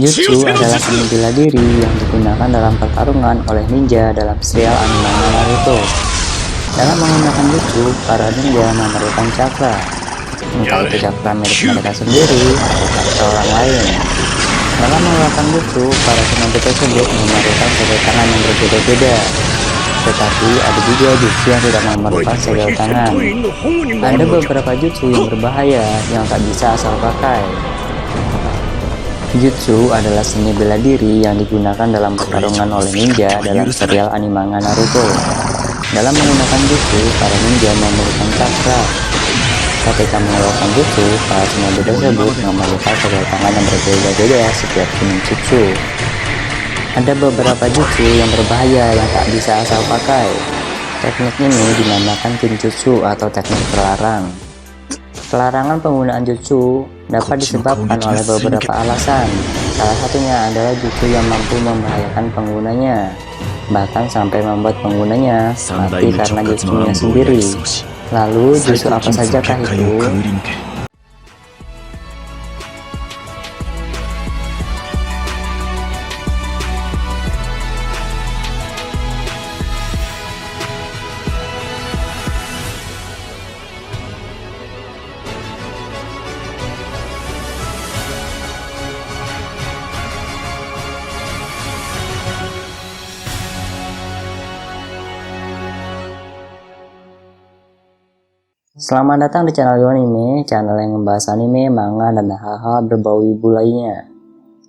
Jutsu adalah seni bela diri yang digunakan dalam pertarungan oleh ninja dalam serial anime Naruto. Dalam menggunakan jutsu, para ninja memerlukan cakra, entah itu cakra milik mereka sendiri atau cakra orang lain. Dalam mengeluarkan jutsu, para shinobi tersebut memerlukan segel tangan yang berbeda-beda. Tetapi ada juga jutsu yang tidak memerlukan segel tangan. Ada beberapa jutsu yang berbahaya yang tak bisa asal pakai. Jutsu adalah seni bela diri yang digunakan dalam pertarungan oleh ninja dalam serial anime Naruto. Dalam menggunakan jutsu, para ninja memerlukan cakra. Ketika mengeluarkan jutsu, para shinobi tersebut memerlukan segel tangan yang berbeda-beda setiap ninjutsu. Ada beberapa jutsu yang berbahaya yang tak bisa asal pakai. Teknik ini dinamakan kinjutsu atau teknik terlarang. Pelarangan penggunaan jutsu dapat disebabkan oleh beberapa alasan. Salah satunya adalah jutsu yang mampu membahayakan penggunanya, bahkan sampai membuat penggunanya mati karena jutsunya sendiri. Lalu, jutsu apa sajakah itu? Selamat datang di channel Anime, channel yang membahas anime, manga, dan hal-hal berbau wibu lainnya.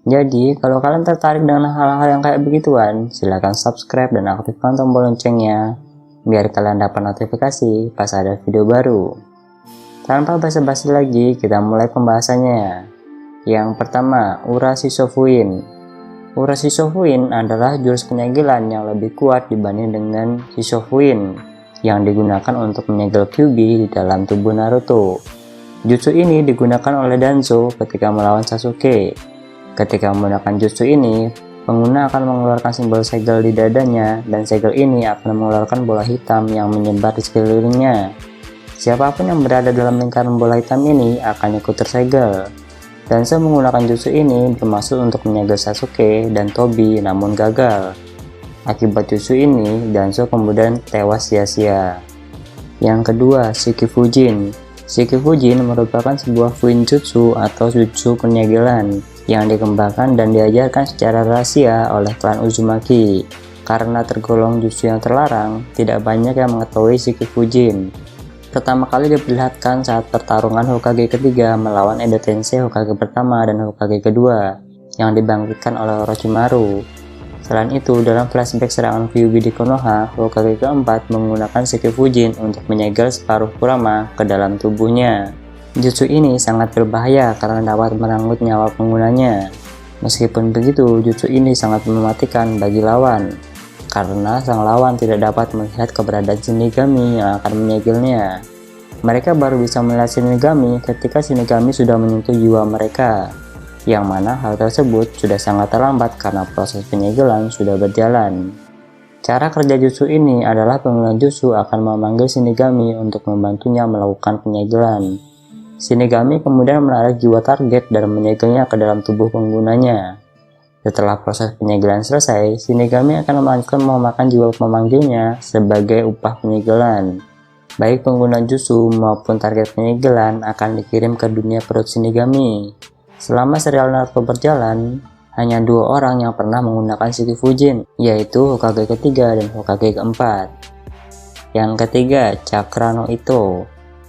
Jadi, kalau kalian tertarik dengan hal-hal yang kayak begituan, silahkan subscribe dan aktifkan tombol loncengnya, biar kalian dapat notifikasi pas ada video baru. Tanpa basa-basi lagi, kita mulai pembahasannya. Yang pertama, Ura Shisofuin. Ura Shisofuin adalah jurus penyegelan yang lebih kuat dibanding dengan Shisofuin yang digunakan untuk menyegel Kyuubi di dalam tubuh Naruto. Jutsu ini digunakan oleh Danzo ketika melawan Sasuke. Ketika menggunakan jutsu ini, pengguna akan mengeluarkan simbol segel di dadanya, dan segel ini akan mengeluarkan bola hitam yang menyebar di sekelilingnya. Siapapun yang berada dalam lingkaran bola hitam ini akan ikut tersegel. Danzo menggunakan jutsu ini bermaksud untuk menyegel Sasuke dan Tobi, namun gagal. Akibat jutsu ini, Danzo kemudian tewas sia-sia. Yang kedua, Shikifujin. Shikifujin merupakan sebuah fuinjutsu atau jutsu penyegelan yang dikembangkan dan diajarkan secara rahasia oleh klan Uzumaki. Karena tergolong jutsu yang terlarang, tidak banyak yang mengetahui Shikifujin. Pertama kali diperlihatkan saat pertarungan Hokage ketiga melawan Edo Tensei Hokage pertama dan Hokage kedua yang dibangkitkan oleh Orochimaru. Selain itu, dalam flashback serangan Kyuubi di Konoha, Hokage keempat menggunakan Shikifujin untuk menyegel separuh Kurama ke dalam tubuhnya. Jutsu ini sangat berbahaya karena dapat merenggut nyawa penggunanya. Meskipun begitu, jutsu ini sangat mematikan bagi lawan, karena sang lawan tidak dapat melihat keberadaan Shinigami yang akan menyegelnya. Mereka baru bisa melihat Shinigami ketika Shinigami sudah menyentuh jiwa mereka, yang mana hal tersebut sudah sangat terlambat karena proses penyegelan sudah berjalan. Cara kerja jutsu ini adalah pengguna jutsu akan memanggil Shinigami untuk membantunya melakukan penyegelan. Shinigami kemudian menarik jiwa target dan menyegelnya ke dalam tubuh penggunanya. Setelah proses penyegelan selesai, Shinigami akan melanjutkan memakan jiwa pemanggilnya sebagai upah penyegelan. Baik pengguna jutsu maupun target penyegelan akan dikirim ke dunia perut Shinigami. Selama serial Naruto berjalan, hanya 2 orang yang pernah menggunakan Shikifujin, yaitu Hokage ketiga dan Hokage keempat. Yang ketiga, Cakra no Ito.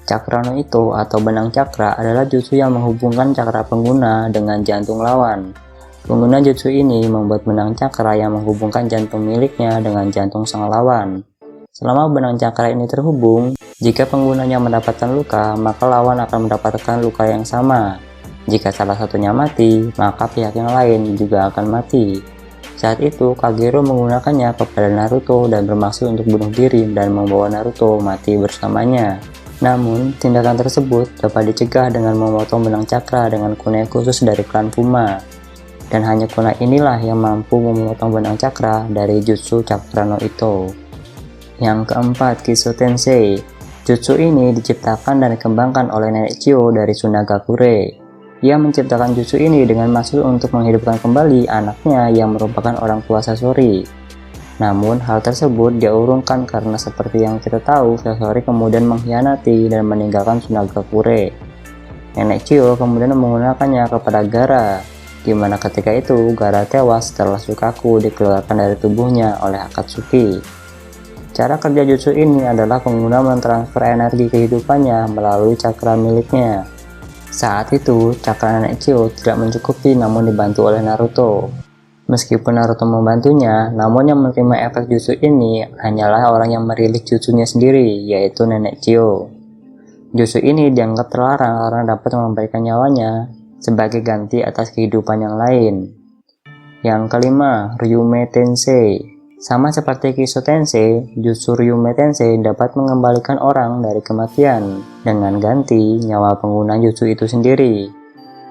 Cakra no Ito atau benang cakra adalah jutsu yang menghubungkan cakra pengguna dengan jantung lawan. Pengguna jutsu ini membuat benang cakra yang menghubungkan jantung miliknya dengan jantung sang lawan. Selama benang cakra ini terhubung, jika penggunanya mendapatkan luka, maka lawan akan mendapatkan luka yang sama. Jika salah satunya mati, maka pihak yang lain juga akan mati. Saat itu, Kagero menggunakannya kepada Naruto dan bermaksud untuk bunuh diri dan membawa Naruto mati bersamanya. Namun, tindakan tersebut dapat dicegah dengan memotong benang cakra dengan kunai khusus dari klan Puma. Dan hanya kunai inilah yang mampu memotong benang cakra dari jutsu Cakra no Ito. Yang keempat, Kiso Tensei. Jutsu ini diciptakan dan dikembangkan oleh Nenek Chio dari Tsunagakure. Ia menciptakan jutsu ini dengan maksud untuk menghidupkan kembali anaknya yang merupakan orang tua Sasori. Namun hal tersebut dia urungkan karena seperti yang kita tahu, Sasori kemudian mengkhianati dan meninggalkan Sunagakure. Nenek Chiyo kemudian menggunakannya kepada Gaara, di mana ketika itu Gaara tewas setelah Shukaku dikeluarkan dari tubuhnya oleh Akatsuki. Cara kerja jutsu ini adalah pengguna mentransfer energi kehidupannya melalui cakra miliknya. Saat itu, cakra nenek Chiyo tidak mencukupi namun dibantu oleh Naruto. Meskipun Naruto membantunya, namun yang menerima efek jutsu ini hanyalah orang yang merilis jutsunya sendiri, yaitu nenek Chiyo. Jutsu ini dianggap terlarang karena dapat memberikan nyawanya sebagai ganti atas kehidupan yang lain. Yang kelima, Ryume Tensei. Sama seperti Kiso Tensei, jutsu Ryume Tensei dapat mengembalikan orang dari kematian dengan ganti nyawa pengguna jutsu itu sendiri.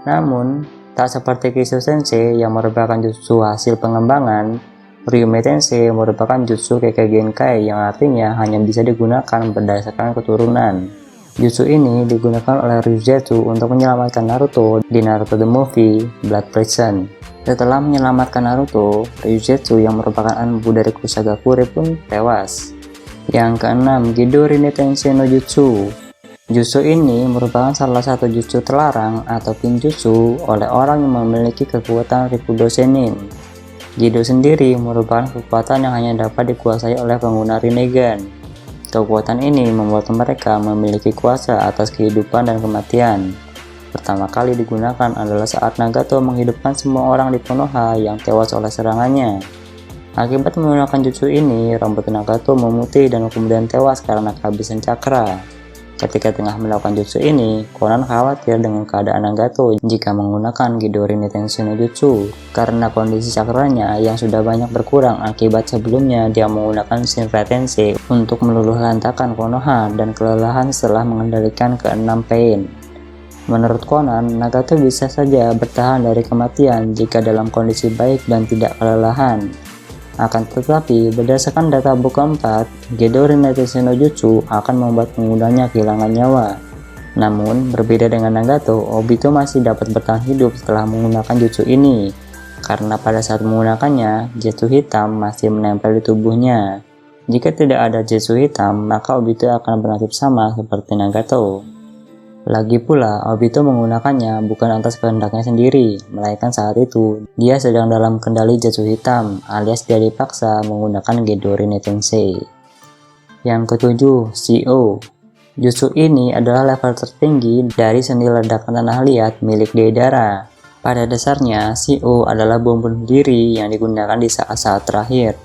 Namun, tak seperti Kiso Tensei yang merupakan jutsu hasil pengembangan, Ryume Tensei merupakan jutsu Kekkei Genkai yang artinya hanya bisa digunakan berdasarkan keturunan. Jutsu ini digunakan oleh Ryuzetsu untuk menyelamatkan Naruto di Naruto the Movie Blood Prison. Setelah menyelamatkan Naruto, Ryuzetsu yang merupakan anak dari Kusagakure pun tewas. Yang keenam, Gidori Tensei no Jutsu. Jutsu ini merupakan salah satu jutsu terlarang atau pinjutsu oleh orang yang memiliki kekuatan Rikudo Sennin. Gido sendiri merupakan kekuatan yang hanya dapat dikuasai oleh pengguna Rinnegan. Kekuatan ini membuat mereka memiliki kuasa atas kehidupan dan kematian. Pertama kali digunakan adalah saat Nagato menghidupkan semua orang di Konoha yang tewas oleh serangannya. Akibat menggunakan jutsu ini, rambut Nagato memutih dan kemudian tewas karena kehabisan cakra. Ketika tengah melakukan jutsu ini, Konan khawatir dengan keadaan Nagato jika menggunakan Gidori Tensei no Jutsu karena kondisi cakranya yang sudah banyak berkurang akibat sebelumnya dia menggunakan Shinra Tensei untuk meluluhlantakkan Konoha dan kelelahan setelah mengendalikan keenam pain. Menurut Konan, Nagato bisa saja bertahan dari kematian jika dalam kondisi baik dan tidak kelelahan. Akan tetapi, berdasarkan data buku 4, Gidori Tensei no Jutsu akan membuat penggunanya kehilangan nyawa. Namun, berbeda dengan Nagato, Obito masih dapat bertahan hidup setelah menggunakan jutsu ini, karena pada saat menggunakannya, jutsu hitam masih menempel di tubuhnya. Jika tidak ada jutsu hitam, maka Obito akan bernasib sama seperti Nagato. Lagi pula, Obito menggunakannya bukan atas kehendaknya sendiri, melainkan saat itu dia sedang dalam kendali jutsu hitam, alias dia dipaksa menggunakan Gidori Tensei. Yang ketujuh, CO. Jutsu ini adalah level tertinggi dari seni ledakan tanah liat milik Deidara. Pada dasarnya, CO adalah bom bunuh diri yang digunakan di saat-saat terakhir.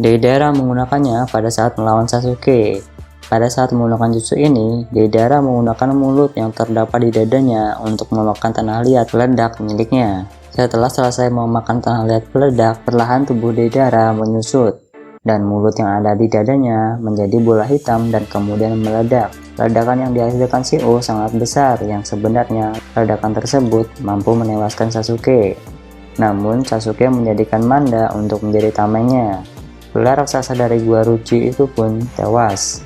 Deidara menggunakannya pada saat melawan Sasuke. Pada saat menggunakan jutsu ini, Deidara menggunakan mulut yang terdapat di dadanya untuk memakan tanah liat peledak miliknya. Setelah selesai memakan tanah liat peledak, perlahan tubuh Deidara menyusut, dan mulut yang ada di dadanya menjadi bola hitam dan kemudian meledak. Ledakan yang dihasilkan CO sangat besar yang sebenarnya ledakan tersebut mampu menewaskan Sasuke. Namun, Sasuke menjadikan Manda untuk menjadi tamengnya. Gelar raksasa dari Gua Ruchi itu pun tewas,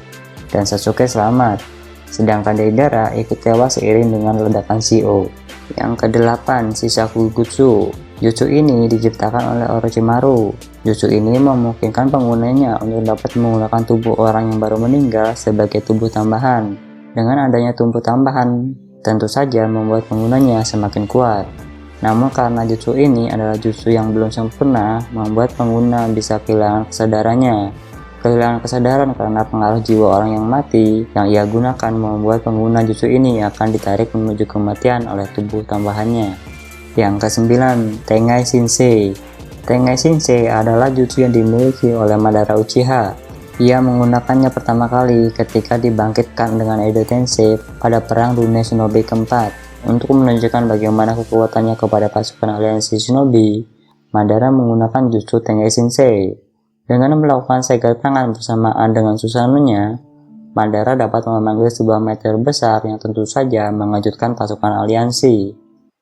dan Sasuke selamat, sedangkan Deidara ikut tewas seiring dengan ledakan CO. Yang kedelapan, Shisaku Gutsu. Jutsu ini diciptakan oleh Orochimaru. Jutsu ini memungkinkan penggunanya untuk dapat menggunakan tubuh orang yang baru meninggal sebagai tubuh tambahan. Dengan adanya tubuh tambahan, tentu saja membuat penggunanya semakin kuat. Namun karena jutsu ini adalah jutsu yang belum sempurna, membuat pengguna bisa kehilangan kesadarannya. Kehilangan kesadaran karena pengaruh jiwa orang yang mati yang ia gunakan membuat pengguna jutsu ini akan ditarik menuju kematian oleh tubuh tambahannya. Yang kesembilan, Tengai Shinsei. Tengai Shinsei adalah jutsu yang dimiliki oleh Madara Uchiha. Ia menggunakannya pertama kali ketika dibangkitkan dengan Edo Tensei pada perang dunia shinobi keempat. Untuk menunjukkan bagaimana kekuatannya kepada pasukan aliansi shinobi, Madara menggunakan jutsu Tengai Shinsei. Dengan melakukan segel tangan bersamaan dengan Susanoo-nya, Madara dapat memanggil sebuah meteor besar yang tentu saja mengejutkan pasukan aliansi.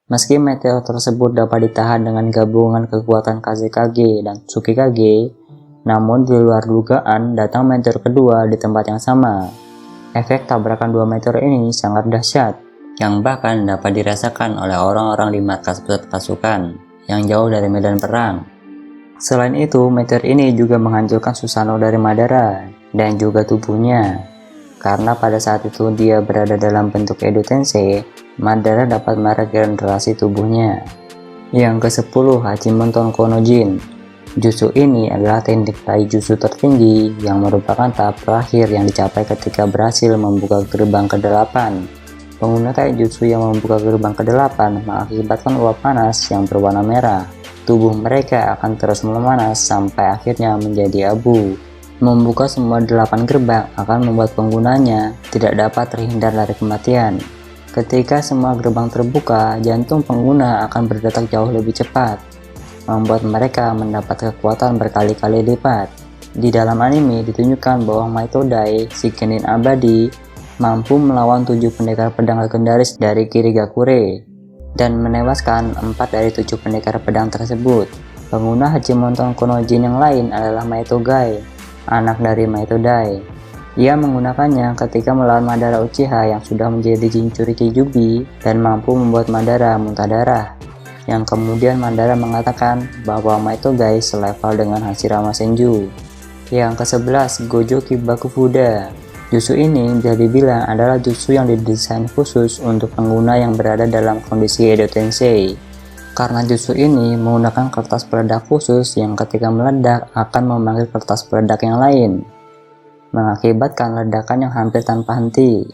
Meski meteor tersebut dapat ditahan dengan gabungan kekuatan Kazekage dan Tsukikage, namun di luar dugaan datang meteor kedua di tempat yang sama. Efek tabrakan dua meteor ini sangat dahsyat. yang bahkan dapat dirasakan oleh orang-orang di markas pusat pasukan yang jauh dari medan perang. Selain itu, meteor ini juga menghancurkan Susanoo dari Madara dan juga tubuhnya. Karena pada saat itu dia berada dalam bentuk Edo Tensei, Madara dapat meregenerasi tubuhnya. Yang ke-10, Hachimonton Konojin. Jutsu ini adalah teknik taijutsu tertinggi yang merupakan tahap terakhir yang dicapai ketika berhasil membuka gerbang ke-8. Pengguna taijutsu yang membuka gerbang ke-8 mengakibatkan uap panas yang berwarna merah. Tubuh mereka akan terus memanas sampai akhirnya menjadi abu. Membuka semua 8 gerbang akan membuat penggunanya tidak dapat terhindar dari kematian. Ketika semua gerbang terbuka, jantung pengguna akan berdetak jauh lebih cepat, membuat mereka mendapat kekuatan berkali-kali lipat. Di dalam anime ditunjukkan bahwa Maitodai, si Genin abadi, mampu melawan 7 pendekar pedang legendaris dari Kirigakure dan menewaskan 4 dari 7 pendekar pedang tersebut. Pengguna Hachimonton Konojin yang lain adalah Maitogai, anak dari Maitodai. Ia menggunakannya ketika melawan Madara Uchiha yang sudah menjadi Jinchuriki Kyuubi dan mampu membuat Madara muntah darah. Yang kemudian Madara mengatakan bahwa Maitogai selevel dengan Hashirama Senju. Yang ke-11, Gojo Kibaku Fuda. Jutsu ini bisa dibilang adalah jutsu yang didesain khusus untuk pengguna yang berada dalam kondisi Edo Tensei. Karena jutsu ini menggunakan kertas peledak khusus yang ketika meledak akan memanggil kertas peledak yang lain, mengakibatkan ledakan yang hampir tanpa henti.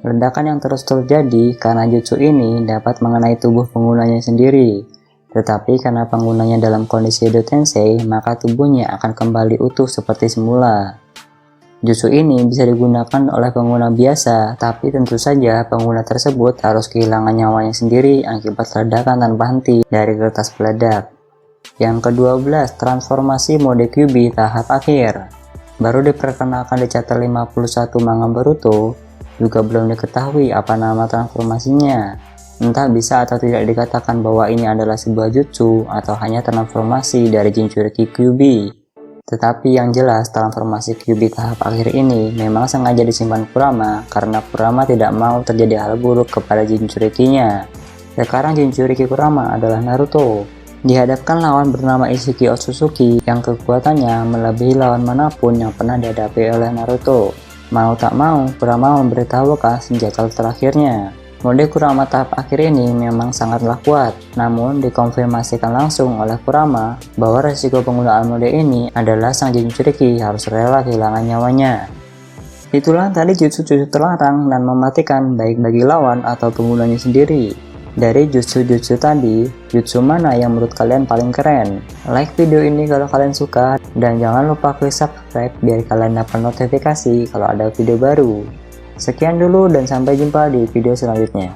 Ledakan yang terus terjadi karena jutsu ini dapat mengenai tubuh penggunanya sendiri. Tetapi karena penggunanya dalam kondisi Edo Tensei, maka tubuhnya akan kembali utuh seperti semula. Jutsu ini bisa digunakan oleh pengguna biasa, tapi tentu saja pengguna tersebut harus kehilangan nyawanya sendiri akibat ledakan tanpa henti dari kertas peledak. Yang ke-12, transformasi mode Kyuubi tahap akhir. Baru diperkenalkan di chapter 51 manga Boruto, juga belum diketahui apa nama transformasinya. Entah bisa atau tidak dikatakan bahwa ini adalah sebuah jutsu atau hanya transformasi dari Jinchuriki Kyuubi. Tetapi yang jelas transformasi Kyuubi tahap akhir ini memang sengaja disimpan Kurama karena Kurama tidak mau terjadi hal buruk kepada Jinchurikinya. Sekarang Jinchuriki Kurama adalah Naruto. Dihadapkan lawan bernama Ishiki Otsutsuki yang kekuatannya melebihi lawan manapun yang pernah dihadapi oleh Naruto. Mau tak mau, Kurama memberitahukan senjata terakhirnya. Mode Kurama tahap akhir ini memang sangatlah kuat, namun dikonfirmasikan langsung oleh Kurama bahwa resiko penggunaan mode ini adalah sang Jinchuriki harus rela kehilangan nyawanya. Itulah tadi jutsu-jutsu terlarang dan mematikan baik bagi lawan atau penggunanya sendiri. Dari jutsu-jutsu tadi, jutsu mana yang menurut kalian paling keren? Like video ini kalau kalian suka, dan jangan lupa klik subscribe biar kalian dapat notifikasi kalau ada video baru. Sekian dulu dan sampai jumpa di video selanjutnya.